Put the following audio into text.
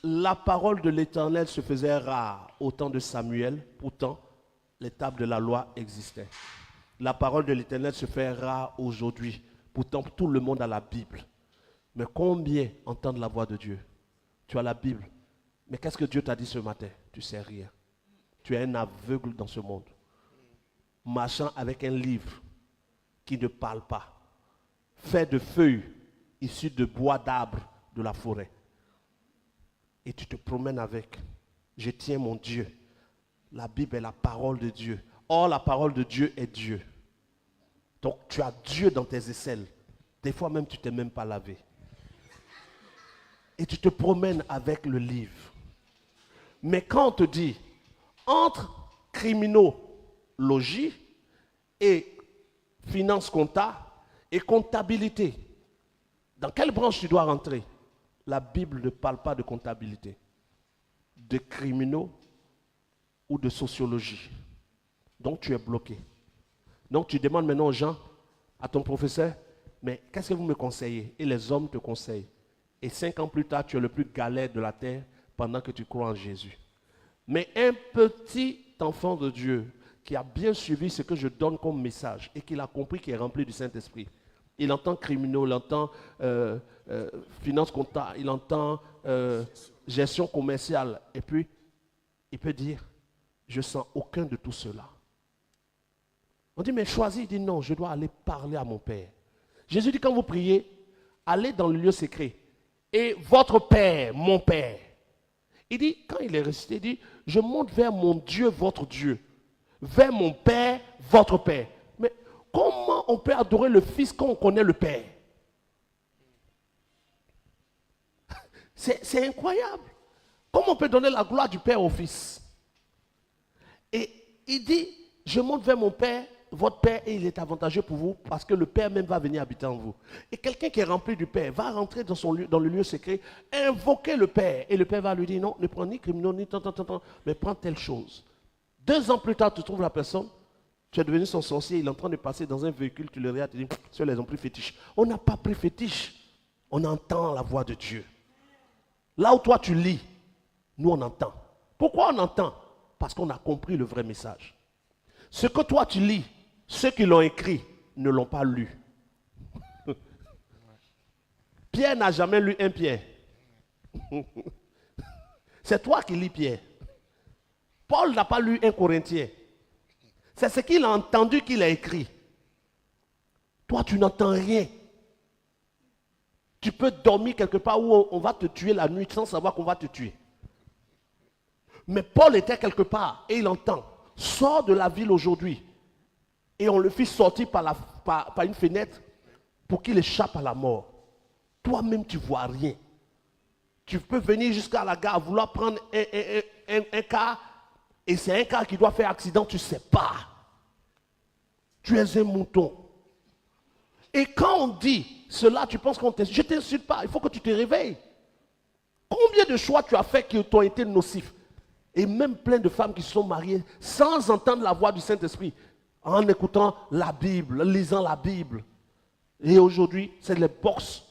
La parole de l'Éternel se faisait rare au temps de Samuel, pourtant les tables de la loi existaient. La parole de l'Éternel se fait rare aujourd'hui, pourtant tout le monde a la Bible. Mais combien entendent la voix de Dieu? Tu as la Bible, mais qu'est-ce que Dieu t'a dit ce matin? Tu ne sais rien. Tu es un aveugle dans ce monde, marchant avec un livre qui ne parle pas, fait de feuilles issues de bois d'arbres de la forêt. Et tu te promènes avec. Je tiens mon Dieu. La Bible est la parole de Dieu. Or, la parole de Dieu est Dieu. Donc, tu as Dieu dans tes aisselles. Des fois même, tu ne t'es même pas lavé. Et tu te promènes avec le livre. Mais quand on te dit, entre criminologie et finance compta et comptabilité, dans quelle branche tu dois rentrer? La Bible ne parle pas de comptabilité, de criminaux ou de sociologie. Donc tu es bloqué. Donc tu demandes maintenant aux gens, à ton professeur, mais qu'est-ce que vous me conseillez? Et les hommes te conseillent. Et 5 ans plus tard, tu es le plus galère de la terre pendant que tu crois en Jésus. Mais un petit enfant de Dieu qui a bien suivi ce que je donne comme message et qui l'a compris, qui est rempli du Saint-Esprit, il entend criminaux, il entend finance comptable, il entend gestion commerciale. Et puis, il peut dire, je ne sens aucun de tout cela. On dit, mais choisis. Il dit, non, je dois aller parler à mon Père. Jésus dit, quand vous priez, allez dans le lieu secret. Et votre Père, mon Père. Il dit, quand il est resté, il dit, je monte vers mon Dieu, votre Dieu. Vers mon Père, votre Père. Mais comment on peut adorer le Fils quand on connaît le Père? C'est incroyable. Comment on peut donner la gloire du Père au Fils? Et il dit, je monte vers mon Père, votre Père, et il est avantageux pour vous parce que le Père même va venir habiter en vous. Et quelqu'un qui est rempli du Père va rentrer dans le lieu secret, invoquer le Père. Et le Père va lui dire, non, ne prends ni criminel, ni tant, mais prends telle chose. 2 ans plus tard, tu trouves la personne, tu es devenu son sorcier, il est en train de passer dans un véhicule, tu le regardes, tu dis, ceux-là, ils ont pris fétiche. On n'a pas pris fétiche. On entend la voix de Dieu. Là où toi tu lis, nous on entend. Pourquoi on entend? Parce qu'on a compris le vrai message. Ce que toi tu lis, ceux qui l'ont écrit ne l'ont pas lu. Pierre n'a jamais lu un Pierre. C'est toi qui lis Pierre. Paul n'a pas lu un Corinthien. C'est ce qu'il a entendu qu'il a écrit. Toi, tu n'entends rien. Tu peux dormir quelque part où on va te tuer la nuit sans savoir qu'on va te tuer. Mais Paul était quelque part et il entend. Sors de la ville aujourd'hui. Et on le fit sortir par une fenêtre pour qu'il échappe à la mort. Toi-même, tu ne vois rien. Tu peux venir jusqu'à la gare, vouloir prendre un car, et c'est un car qui doit faire accident, tu ne sais pas. Tu es un mouton. Et quand on dit cela, tu penses qu'on t'insulte. Je ne t'insulte pas, il faut que tu te réveilles. Combien de choix tu as fait qui t'ont été nocifs? Et même plein de femmes qui se sont mariées sans entendre la voix du Saint-Esprit, en écoutant la Bible, lisant la Bible. Et aujourd'hui, c'est les box